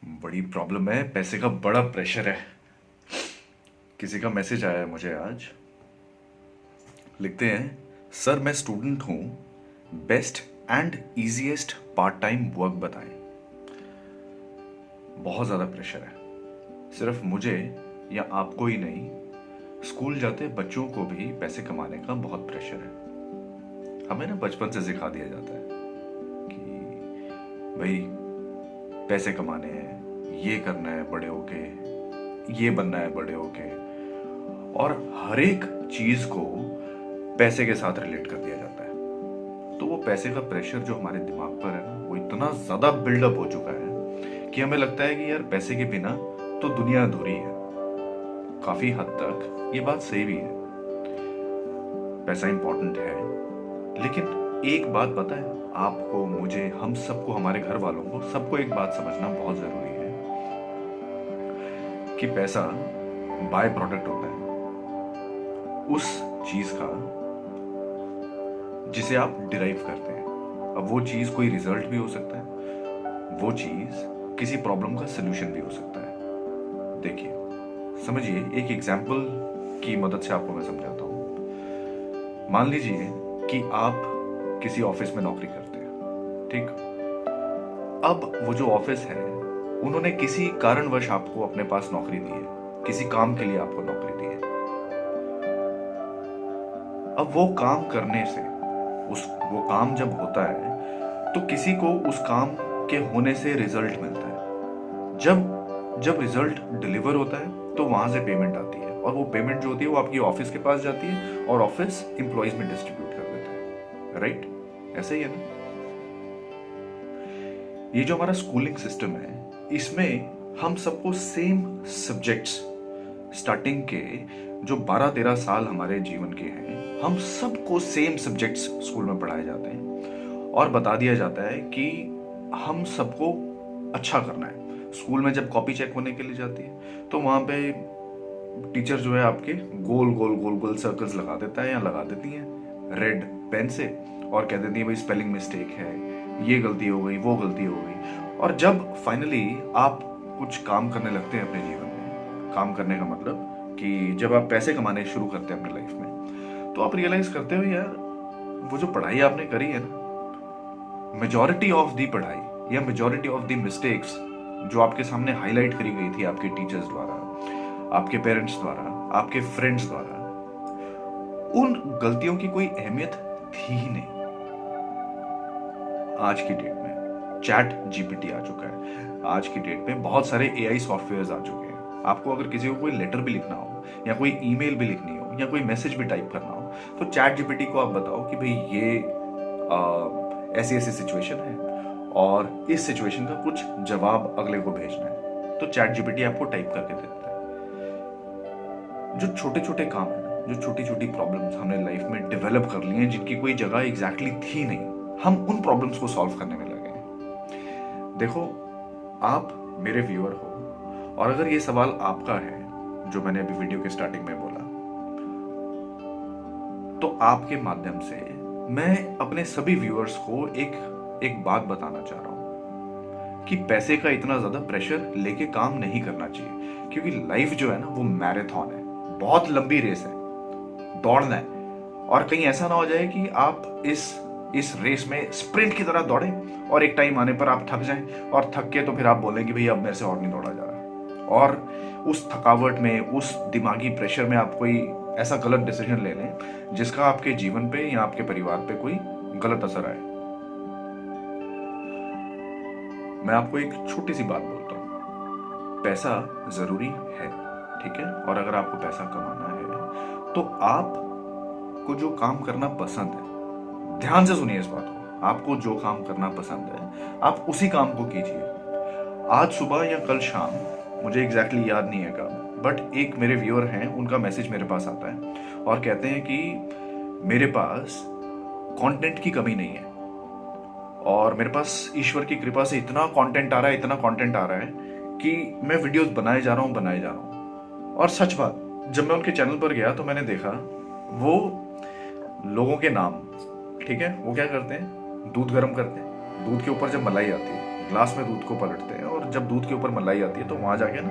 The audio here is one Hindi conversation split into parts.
बड़ी प्रॉब्लम है, पैसे का बड़ा प्रेशर है। किसी का मैसेज आया है मुझे आज। लिखते हैं, सर मैं स्टूडेंट हूँ, best and easiest part time work बताएं। बहुत ज़्यादा प्रेशर है, सिर्फ मुझे या आपको ही नहीं, स्कूल जाते बच्चों को भी पैसे कमाने का बहुत प्रेशर है। हमें ना बचपन से सिखा दिया जाता है कि भाई पैसे कमाने हैं, ये करना है बड़े होके, ये बनना है बड़े होके, और हर एक चीज को पैसे के साथ रिलेट कर दिया जाता है। तो वो पैसे का प्रेशर जो हमारे दिमाग पर है ना, वो इतना ज्यादा बिल्डअप हो चुका है कि हमें लगता है कि यार पैसे के बिना तो दुनिया अधूरी है। काफी हद तक ये बात सही भी है, पैसा इंपॉर्टेंट है, लेकिन एक बात पता है आपको, मुझे, हम सबको, हमारे घर वालों को, सबको एक बात समझना बहुत जरूरी है कि पैसा बाय प्रोडक्ट होता है उस चीज का जिसे आप डिराइव करते हैं। अब वो चीज कोई रिजल्ट भी हो सकता है, वो चीज किसी प्रॉब्लम का सोल्यूशन भी हो सकता है। देखिए, समझिए, एक एग्जाम्पल की मदद से आपको मैं समझाता हूं। मान लीजिए कि आप किसी ऑफिस में नौकरी करते हैं, ठीक। अब वो जो ऑफिस है, उन्होंने किसी कारणवश आपको अपने पास नौकरी दी है, किसी काम के लिए आपको नौकरी दी है। अब वो काम करने से, वो काम जब होता है तो किसी को उस काम के होने से रिजल्ट मिलता है। जब रिजल्ट डिलीवर होता है तो वहां से पेमेंट आती है, और वो पेमेंट जो होती है वो आपकी ऑफिस के पास जाती है और ऑफिस एम्प्लॉयज में डिस्ट्रीब्यूट कर देता है। राइट? ऐसे ही है ना? ये जो हमारा स्कूलिंग सिस्टम है, इसमें हम सबको सेम सब्जेक्ट्स, स्टार्टिंग के जो 12-13 साल हमारे जीवन के हैं, हम सबको सेम सब्जेक्ट्स स्कूल में पढ़ाए जाते हैं और बता दिया जाता है कि हम सबको अच्छा करना है। स्कूल में जब कॉपी चेक होने के लिए जाती है तो वहां पे टीचर जो है आपके गोल गोल गोल गोल सर्कल्स लगा देता है या लगा देती है रेड पेन से, और कह देती है भाई स्पेलिंग मिस्टेक है, ये गलती हो गई, वो गलती हो गई। और जब फाइनली आप कुछ काम करने लगते हैं अपने जीवन में, काम करने का मतलब कि जब आप पैसे कमाने शुरू करते हैं अपनी लाइफ में, तो आप रियलाइज करते हो यार वो जो पढ़ाई आपने करी है ना, मेजॉरिटी ऑफ दी पढ़ाई या मेजॉरिटी ऑफ दी मिस्टेक्स जो आपके सामने हाईलाइट करी गई थी आपके टीचर्स द्वारा, आपके पेरेंट्स द्वारा, आपके फ्रेंड्स द्वारा, उन गलतियों की कोई अहमियत थी ही नहीं। आज की डेट में चैट जीपीटी आ चुका है, आज की डेट में बहुत सारे एआई सॉफ्टवेयर्स आ चुके हैं। आपको अगर किसी को कोई लेटर भी लिखना हो या कोई ईमेल भी लिखनी हो या कोई मैसेज भी टाइप करना हो, तो चैट जीपीटी को आप बताओ कि भाई ये ऐसी ऐसी सिचुएशन है और इस सिचुएशन का कुछ जवाब अगले को भेजना है, तो चैट जीपीटी आपको टाइप करके देता है। जो छोटे छोटे काम है ना, जो छोटी छोटी प्रॉब्लम्स हमने लाइफ में डेवलप कर ली हैं, जिनकी कोई जगह एग्जैक्टली थी नहीं, हम उन प्रॉब्लम्स को सॉल्व करने में लगे हैं। देखो, आप मेरे व्यूअर हो, और अगर ये सवाल आपका है जो मैंने अभी वीडियो के स्टार्टिंग में बोला, तो आपके माध्यम से मैं अपने सभी व्यूअर्स को एक बात बताना चाह रहा हूं कि पैसे का इतना ज्यादा प्रेशर लेके काम नहीं करना चाहिए, क्योंकि लाइफ जो है ना, वो मैराथन है, बहुत लंबी रेस है, दौड़ना है। और कहीं ऐसा ना हो जाए कि आप इस रेस में स्प्रिंट की तरह दौड़े और एक टाइम आने पर आप थक जाएं, और थक के तो फिर आप बोलें कि भैया अब मेरे से और नहीं दौड़ा जा रहा, और उस थकावट में, उस दिमागी प्रेशर में आप कोई ऐसा गलत डिसीजन ले लें जिसका आपके जीवन पे या आपके परिवार पे कोई गलत असर आए। मैं आपको एक छोटी सी बात बोलता हूं, पैसा जरूरी है, ठीक है, और अगर आपको पैसा कमाना है तो आपको जो काम करना पसंद है, ध्यान से सुनिए इस बात को, आपको जो काम करना पसंद है आप उसी काम को कीजिए। आज सुबह या कल शाम, मुझे एग्जैक्टली याद नहीं है कब, बट एक मेरे व्यूअर हैं, उनका मैसेज मेरे पास आता है और कहते हैं कि मेरे पास कंटेंट की कमी नहीं है, और मेरे पास ईश्वर की कृपा से इतना कंटेंट आ रहा है, इतना कंटेंट आ रहा है कि मैं वीडियोस बनाए जा रहा हूँ। और सच बात, जब मैं उनके चैनल पर गया तो मैंने देखा वो लोगों के नाम, ठीक है, वो क्या करते हैं, दूध गर्म करते हैं, दूध के ऊपर जब मलाई आती है, ग्लास में दूध को पलटते हैं और जब दूध के ऊपर मलाई आती है तो वहां जाके ना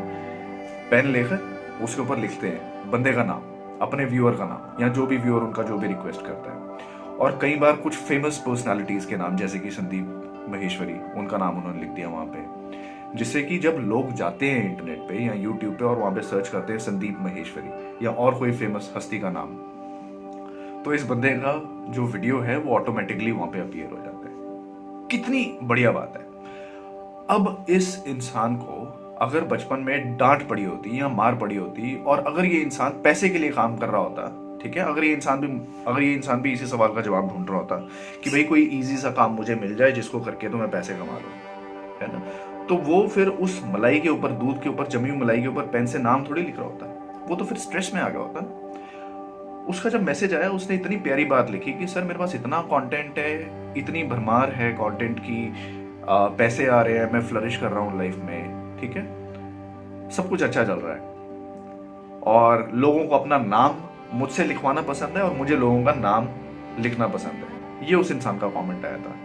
पेन लेकर उसके ऊपर लिखते हैं बंदे का नाम, अपने व्यूअर का नाम, या जो भी व्यूअर उनका जो भी रिक्वेस्ट करता है। और कई बार कुछ फेमस पर्सनालिटीज के नाम, जैसे कि संदीप महेश्वरी, उनका नाम उन्होंने लिख दिया वहां पे, जिससे कि जब लोग जाते हैं इंटरनेट पे या यूट्यूब पे और वहां पे सर्च करते हैं संदीप महेश्वरी या और कोई फेमस हस्ती का नाम, तो इस बंदे का जो वीडियो है वो ऑटोमेटिकली वहां पे अपीयर हो जाता है। कितनी बढ़िया बात है। अब इस इंसान को अगर बचपन में डांट पड़ी होती या मार पड़ी होती, और अगर ये इंसान पैसे के लिए काम कर रहा होता, ठीक है, अगर ये इंसान भी इसी सवाल का जवाब ढूंढ रहा होता कि भाई कोई इजी सा काम मुझे मिल जाए जिसको करके तो मैं पैसे कमा लूं, है ना, तो वो फिर उस मलाई के ऊपर, दूध के ऊपर जमी हुई मलाई के ऊपर पेन से नाम थोड़ी लिख रहा होता, वो तो फिर स्ट्रेस में आ गया होता ना। उसका जब मैसेज आया उसने इतनी प्यारी बात लिखी कि सर मेरे पास इतना कंटेंट है, इतनी भरमार है कंटेंट की, पैसे आ रहे हैं, मैं फ्लरिश कर रहा हूँ लाइफ में, ठीक है, सब कुछ अच्छा चल रहा है और लोगों को अपना नाम मुझसे लिखवाना पसंद है और मुझे लोगों का नाम लिखना पसंद है। ये उस इंसान का कमेंट आया था।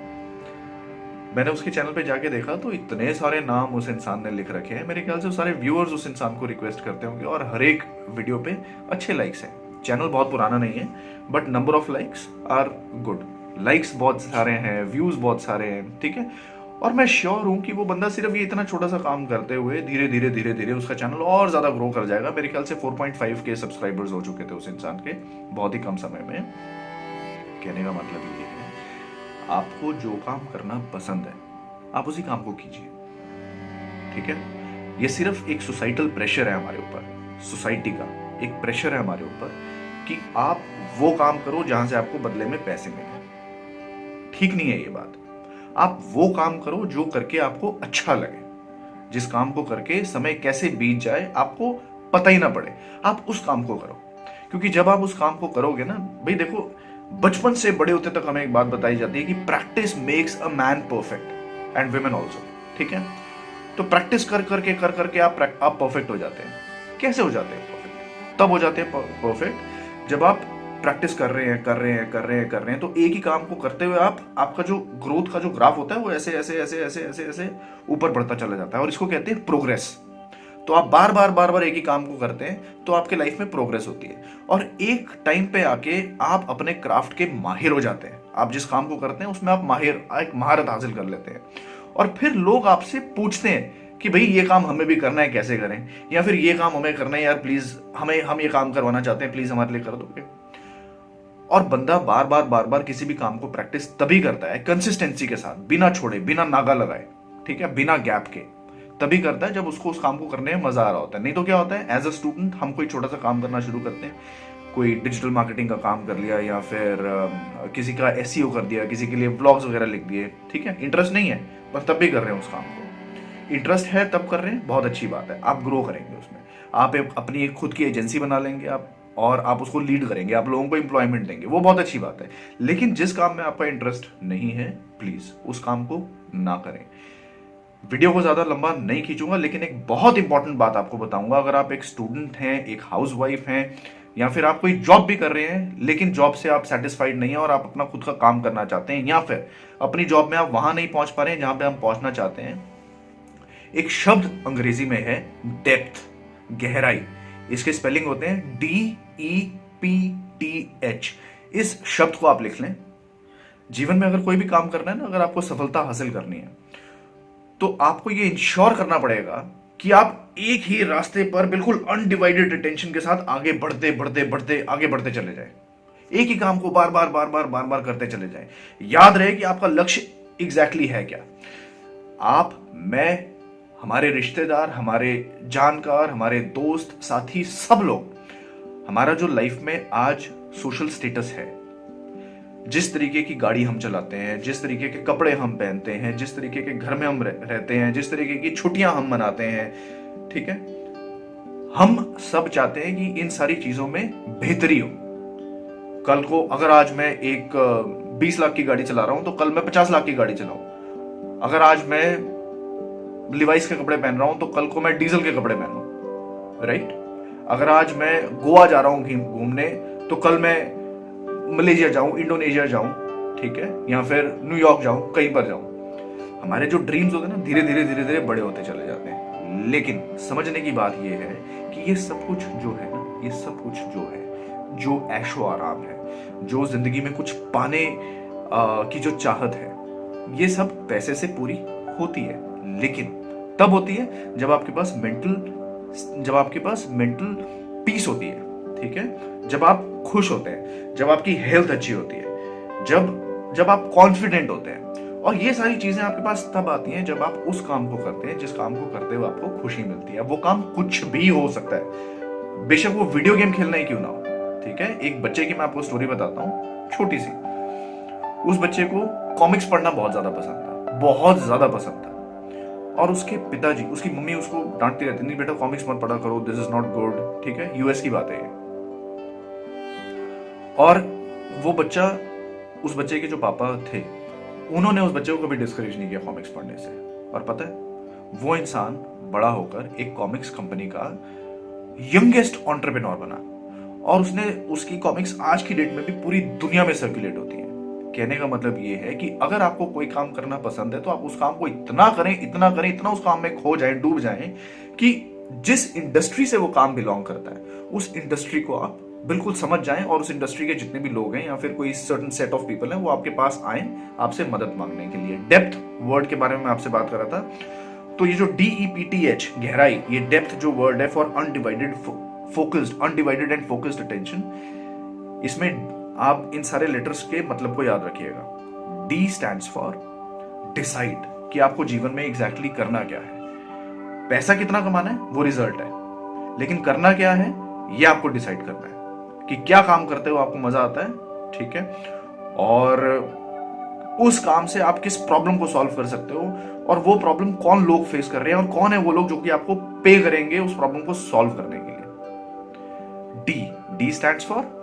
मैंने उसके चैनल पे जाके देखा तो इतने सारे नाम उस इंसान ने लिख रखे हैं, मेरे ख्याल से सारे व्यूअर्स उस इंसान को रिक्वेस्ट करते होंगे और हर एक वीडियो पे अच्छे लाइक्स हैं। चैनल बहुत पुराना नहीं है but number of likes are good, likes बहुत सारे हैं, व्यूज बहुत सारे हैं, ठीक है। और मैं श्योर हूं कि वो बंदा सिर्फ ये इतना छोटा सा काम करते हुए धीरे धीरे उसका चैनल और ज्यादा ग्रो कर जाएगा। मेरे ख्याल से 4.5 के सब्सक्राइबर्स हो चुके थे उस इंसान के बहुत ही कम समय में। कहने का मतलब ये है, आपको जो काम करना पसंद है आप उसी काम को कीजिए, ठीक है। ये सिर्फ एक सोसाइटल प्रेशर है हमारे ऊपर, सोसाइटी का एक प्रेशर है हमारे ऊपर कि आप वो काम करो जहां से आपको बदले में पैसे मिले। ठीक नहीं है ये बात। आप वो काम करो जो करके आपको अच्छा लगे, जिस काम को करके समय कैसे बीत जाए आपको पता ही ना पड़े, आप उस काम को करो। क्योंकि जब आप उस काम को करोगे ना, भाई देखो, बचपन से बड़े होते तक हमें एक बात बताई जाती है कि practice makes a man perfect and women also, ठीक है। तो प्रैक्टिस कर करके आप परफेक्ट हो जाते हैं। कैसे हो जाते हैं परफेक्ट? तब हो जाते हैं परफेक्ट जब आप प्रैक्टिस कर रहे हैं तो एक ही काम को करते हुए आपका जो ग्रोथ का जो ग्राफ होता है वो ऐसे ऐसे ऐसे ऐसे ऐसे ऐसे ऊपर बढ़ता चला जाता है और इसको कहते हैं प्रोग्रेस। तो आप बार बार एक ही काम को करते हैं तो आपके लाइफ में प्रोग्रेस होती है और एक टाइम पे आके आप अपने क्राफ्ट के माहिर हो जाते हैं। आप जिस काम को करते हैं उसमें आप एक महारत हासिल कर लेते हैं और फिर लोग आपसे पूछते हैं कि भाई ये काम हमें भी करना है, कैसे करें, या फिर ये काम हमें करना है यार, प्लीज हम ये काम करवाना चाहते हैं, प्लीज हमारे लिए कर दोगे। और बंदा बार बार किसी भी काम को प्रैक्टिस तभी करता है कंसिस्टेंसी के साथ, बिना छोड़े, बिना नागा लगाए, ठीक है, बिना गैप के, तभी करता है जब उसको उस काम को करने में मजा आ रहा होता है। नहीं तो क्या होता है, एज अ स्टूडेंट हम कोई छोटा सा काम करना शुरू करते हैं, कोई डिजिटल मार्केटिंग का काम कर लिया या फिर किसी का एसईओ कर दिया, किसी के लिए ब्लॉग्स वगैरह लिख दिए, ठीक है, इंटरेस्ट नहीं है पर तब भी कर रहे हैं उस काम को। इंटरेस्ट है तब कर रहे हैं, बहुत अच्छी बात है, आप ग्रो करेंगे उसमें, आप अपनी एक खुद की एजेंसी बना लेंगे आप, और आप उसको लीड करेंगे, आप लोगों को एम्प्लॉयमेंट देंगे, वो बहुत अच्छी बात है। लेकिन जिस काम में आपका इंटरेस्ट नहीं है, प्लीज उस काम को ना करें। वीडियो को ज्यादा लंबा नहीं खींचूंगा, लेकिन एक बहुत इंपॉर्टेंट बात आपको बताऊंगा। अगर आप एक स्टूडेंट हैं, एक हाउसवाइफ हैं, या फिर आप कोई जॉब भी कर रहे हैं लेकिन जॉब से आप सेटिस्फाइड नहीं है और आप अपना खुद का काम करना चाहते हैं, या फिर अपनी जॉब में आप वहां नहीं पहुंच पा रहे हैं जहां पे हम पहुंचना चाहते हैं, एक शब्द अंग्रेजी में है डेप्थ, गहराई। इसके स्पेलिंग होते हैं DEPTH। इस शब्द को आप लिख लें। जीवन में अगर कोई भी काम करना है ना, अगर आपको सफलता हासिल करनी है तो आपको ये इंश्योर करना पड़ेगा कि आप एक ही रास्ते पर बिल्कुल अनडिवाइडेड अटेंशन के साथ आगे बढ़ते चले जाए। एक ही काम को बार बार करते चले जाए। याद रहे कि आपका लक्ष्य एग्जैक्टली है क्या। आप, मैं, हमारे रिश्तेदार, हमारे जानकार, हमारे दोस्त, साथी, सब लोग, हमारा जो लाइफ में आज सोशल स्टेटस है, जिस तरीके की गाड़ी हम चलाते हैं, जिस तरीके के कपड़े हम पहनते हैं, जिस तरीके के घर में हम रहते हैं, जिस तरीके की छुट्टियां हम मनाते हैं, ठीक है, हम सब चाहते हैं कि इन सारी चीजों में बेहतरी हो। कल को अगर आज मैं एक 20 लाख की गाड़ी चला रहा हूं तो कल मैं 50 लाख की गाड़ी चलाऊं। अगर आज मैं लिवाइस के कपड़े पहन रहा हूं तो कल को मैं डीजल के कपड़े पहनूं, राइट। अगर आज मैं गोवा जा रहा हूं घूमने तो कल मैं मलेशिया जाऊं, इंडोनेशिया जाऊं, ठीक है, या फिर न्यूयॉर्क जाऊं, कहीं पर जाऊं। हमारे जो ड्रीम्स होते हैं ना धीरे धीरे बड़े होते चले जाते हैं। लेकिन समझने की बात यह है कि ये सब कुछ जो है ना, ये सब कुछ जो है, जो ऐशो आराम है, जो जिंदगी में कुछ पाने की जो चाहत है, ये सब पैसे से पूरी होती है। लेकिन तब होती है जब आपके पास मेंटल पीस होती है, ठीक है, जब आप खुश होते हैं, जब आपकी हेल्थ अच्छी होती है, जब आप कॉन्फिडेंट होते हैं। और ये सारी चीजें आपके पास तब आती हैं जब आप उस काम को करते हैं जिस काम को करते हुए आपको खुशी मिलती है। वो काम कुछ भी हो सकता है, बेशक वो वीडियो गेम खेलना ही क्यों ना हो, ठीक है। एक बच्चे की मैं आपको स्टोरी बताता हूँ, छोटी सी। उस बच्चे को कॉमिक्स पढ़ना बहुत ज्यादा पसंद था, बहुत ज्यादा पसंद था। और उसके पिताजी, उसकी मम्मी उसको डांटती रहती, नहीं बेटा कॉमिक्स मत पढ़ा करो, दिस इज नॉट गुड, ठीक है, यूएस की बात है ये। और वो बच्चा, उस बच्चे के जो पापा थे, उन्होंने उस बच्चे को कभी डिस्करेज नहीं किया कॉमिक्स पढ़ने से। और पता है, वो इंसान बड़ा होकर एक कॉमिक्स कंपनी का यंगेस्ट एंटरप्रेन्योर बना। और उसने, उसकी कॉमिक्स आज की डेट में भी पूरी दुनिया में सर्कुलेट होती हैं। कहने का मतलब ये है कि अगर आपको कोई काम करना पसंद है तो आप उस काम को इतना करें, इतना करें, इतना उस काम में खो जाएं, डूब जाएं कि जिस इंडस्ट्री से वो काम बिलोंग करता है उस इंडस्ट्री को आप बिल्कुल समझ जाएं, और उस इंडस्ट्री के जितने भी लोग हैं या फिर कोई सर्टेन सेट ऑफ पीपल हैं वो आपके पास आए आपसे मदद मांगने के लिए। डेप्थ वर्ड के बारे में मैं आपसे बात कर रहा था, तो ये जो DEPTH, गहराई, ये डेप्थ जो वर्ड है for undivided and focused attention, इसमें आप इन सारे लेटर्स के मतलब को याद रखिएगा। D स्टैंड्स फॉर डिसाइड, कि आपको जीवन में एग्जैक्टली करना क्या है। पैसा कितना कमाना है वो रिजल्ट है, लेकिन करना क्या है ये आपको डिसाइड करना है कि क्या काम करते हो आपको मजा आता है, ठीक है, और उस काम से आप किस प्रॉब्लम को सॉल्व कर सकते हो, और वो प्रॉब्लम कौन लोग फेस कर रहे हैं, और कौन है वो लोग जो कि आपको पे करेंगे उस प्रॉब्लम को सॉल्व करने के लिए। D stands for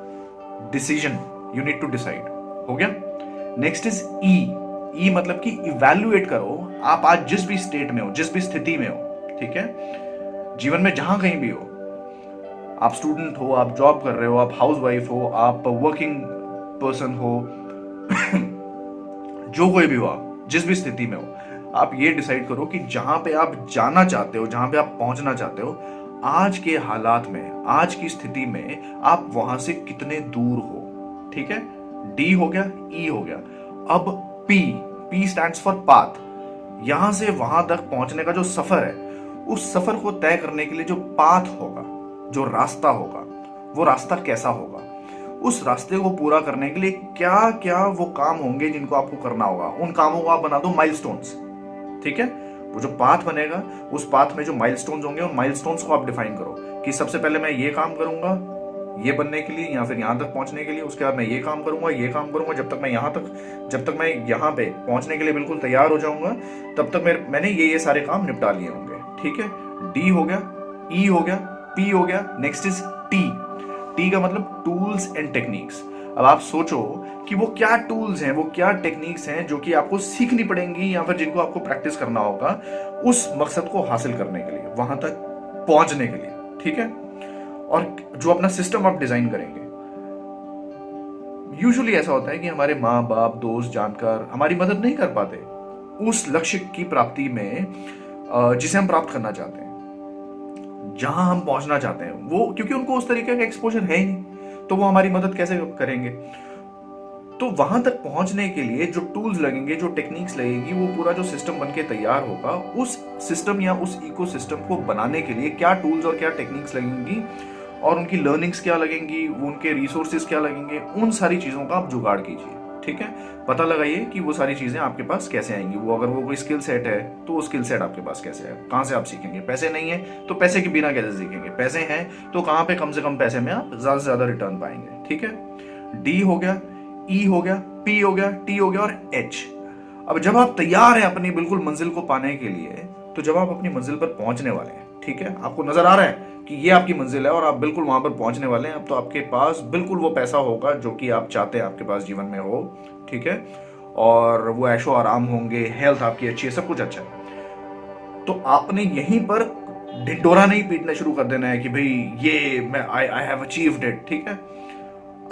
decision, you need to decide, हो गया। नेक्स्ट इज E मतलब कि इवैल्यूएट करो, आप आज जिस भी स्टेट में हो, जिस भी स्थिति में हो, ठीक है, जीवन में जहां कहीं भी हो, आप स्टूडेंट हो, आप जॉब कर रहे हो, आप हाउसवाइफ हो, आप वर्किंग पर्सन हो, जो कोई भी हो, आप जिस भी स्थिति में हो, आप ये डिसाइड करो कि जहां पे आप जाना चाहते हो, जहां पे आप पहुंचना चाहते हो, आज के हालात में, आज की स्थिति में आप वहां से कितने दूर हो, ठीक है। D हो गया, E हो गया। अब P स्टैंड्स फॉर पाथ, यहां से वहां तक पहुंचने का जो सफर है, उस सफर को तय करने के लिए जो पाथ होगा, जो रास्ता होगा, वो रास्ता कैसा होगा, उस रास्ते को पूरा करने के लिए क्या क्या वो काम होंगे जिनको आपको करना होगा, उन कामों को आप बना दो माइलस्टोन्स, ठीक है। वो जो पाथ बनेगा, उस पाथ में जो माइलस्टोन्स होंगे, उन माइलस्टोन्स को आप डिफाइन करो कि सबसे पहले मैं ये काम करूंगा ये बनने के लिए, या फिर यहां तक पहुंचने के लिए, उसके बाद मैं ये काम करूंगा, ये काम करूंगा, जब तक मैं यहां पे पहुंचने के लिए बिल्कुल तैयार हो जाऊंगा, तब तक मैंने ये सारे काम निपटा लिए होंगे, ठीक है। D हो गया, E हो गया, P हो गया। नेक्स्ट इज T का मतलब टूल्स एंड टेक्निक्स। अब आप सोचो कि वो क्या टूल्स हैं, वो क्या टेक्निक्स हैं जो कि आपको सीखनी पड़ेंगी या फिर जिनको आपको प्रैक्टिस करना होगा उस मकसद को हासिल करने के लिए, वहां तक पहुंचने के लिए, ठीक है। और जो अपना सिस्टम आप डिजाइन करेंगे, यूजुअली ऐसा होता है कि हमारे माँ बाप, दोस्त, जानकार हमारी मदद नहीं कर पाते उस लक्ष्य की प्राप्ति में जिसे हम प्राप्त करना चाहते हैं, जहां हम पहुंचना चाहते हैं। वो क्योंकि उनको उस तरीके का एक्सपोजर है ही नहीं, तो वो हमारी मदद कैसे करेंगे। तो वहां तक पहुंचने के लिए जो टूल्स लगेंगे, जो टेक्निक्स लगेगी, वो पूरा जो सिस्टम बनके तैयार होगा, उस सिस्टम या उस इकोसिस्टम को बनाने के लिए क्या टूल्स और क्या टेक्निक्स लगेंगी, और उनकी लर्निंग्स क्या लगेंगी, उनके रिसोर्सेज क्या लगेंगे, उन सारी चीजों का आप जुगाड़ कीजिए, ठीक है। पता लगाइए कि वो सारी चीजें आपके पास कैसे आएंगी। वो अगर वो कोई स्किल सेट है तो वो स्किल सेट आपके पास कैसे है, कहां से आप सीखेंगे। पैसे नहीं है तो पैसे के बिना कैसे सीखेंगे, पैसे हैं तो कहां पे कम से कम पैसे में आप ज्यादा से ज्यादा रिटर्न पाएंगे, ठीक है। D हो गया, E हो गया, P हो गया, T हो गया और H। अब जब आप तैयार हैं अपनी बिल्कुल मंजिल को पाने के लिए, तो जब आप अपनी मंजिल पर पहुंचने वाले हैं, ठीक है, आपको नजर आ रहा है कि ये आपकी मंजिल है और आप बिल्कुल वहां पर पहुंचने वाले हैं, अब तो आपके पास बिल्कुल वो पैसा होगा जो कि आप चाहते हैं आपके पास जीवन में हो, ठीक है, और वो ऐशो आराम होंगे, हेल्थ आपकी अच्छी है, सब कुछ अच्छा है। तो आपने यहीं पर ढिंडोरा नहीं पीटना शुरू कर देना है कि भाई ये मैं आई हैव अचीव्ड इट, ठीक है।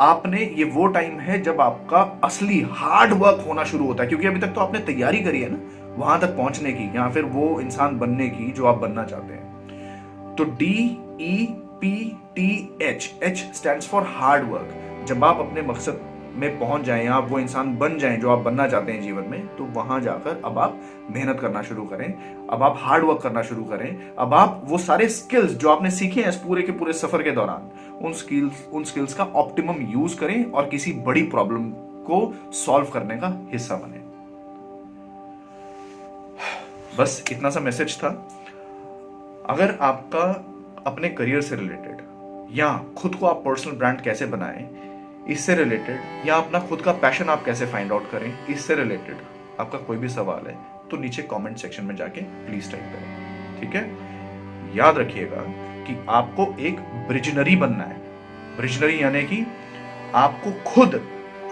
आपने, ये वो टाइम है जब आपका असली हार्ड वर्क होना शुरू होता है, क्योंकि अभी तक तो आपने तैयारी करी है ना, वहां तक पहुंचने की या फिर वो इंसान बनने की जो आप बनना चाहते हैं। तो DEPTH, H stands for hard work. जब आप अपने मकसद में पहुंच जाएं, आप वो इंसान बन जाएं जो आप बनना चाहते हैं जीवन में, तो वहां जाकर अब आप मेहनत करना शुरू करें, अब आप हार्ड वर्क करना शुरू करें, अब आप वो सारे स्किल्स जो आपने सीखे हैं इस पूरे के पूरे सफर के दौरान, उन स्किल्स का ऑप्टिमम यूज करें और किसी बड़ी प्रॉब्लम को सॉल्व करने का हिस्सा बने। बस इतना सा मैसेज था। अगर आपका अपने करियर से रिलेटेड या खुद को आप पर्सनल ब्रांड कैसे बनाएं इससे रिलेटेड, या अपना खुद का पैशन आप कैसे फाइंड आउट करें इससे रिलेटेड आपका कोई भी सवाल है तो नीचे कमेंट सेक्शन में जाके प्लीज टाइप करें, ठीक है। याद रखिएगा कि आपको एक ब्रिजनरी बनना है। ब्रिजनरी यानी कि आपको खुद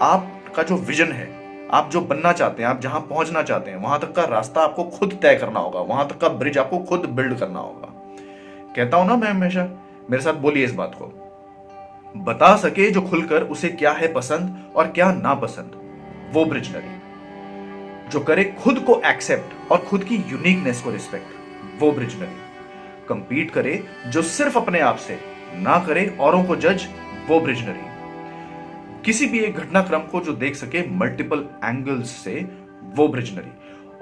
आपका जो विजन है, आप जो बनना चाहते हैं, आप जहां पहुंचना चाहते हैं, वहां तक का रास्ता आपको खुद तय करना होगा, वहां तक का ब्रिज आपको खुद बिल्ड करना होगा। कहता हूं ना मैं हमेशा, मेरे साथ बोलिए इस बात को, बता सके जो खुलकर उसे क्या है पसंद और क्या नापसंद, वो ब्रिजनरी। जो करे खुद को एक्सेप्ट और खुद की यूनिकनेस को रिस्पेक्ट, वो ब्रिजनरी। कंपीट करे जो सिर्फ अपने आप से, ना करे औरों को जज, वो ब्रिजनरी। किसी भी एक घटनाक्रम को जो देख सके मल्टीपल एंगल्स से, वो ब्रिजनरी।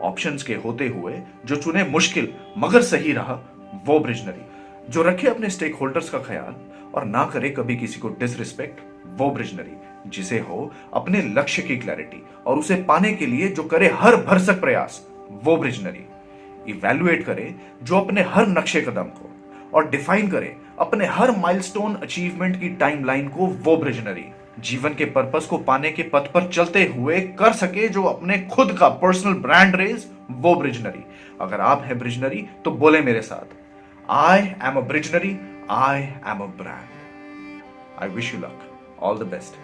ऑप्शंस के होते हुए जो चुने मुश्किल मगर सही रहा, वो ब्रिजनरी। जो रखे अपने स्टेक होल्डर्स का ख्याल और ना करे कभी किसी को डिसरिस्पेक्ट, वो ब्रिजनरी। जिसे हो अपने लक्ष्य की क्लैरिटी और उसे पाने के लिए जो करे हर भरसक प्रयास, वो ब्रिजनरी। इवैल्यूएट करे जो अपने हर नक्शे कदम को और डिफाइन करे अपने हर माइलस्टोन अचीवमेंट की टाइमलाइन को, वो ब्रिजनरी। जीवन के पर्पस को पाने के पथ पर चलते हुए कर सके जो अपने खुद का पर्सनल ब्रांड रेज, वो ब्रिजनरी। अगर आप हैं ब्रिजनरी तो बोले मेरे साथ, I am a visionary, I am a brand. I wish you luck, all the best.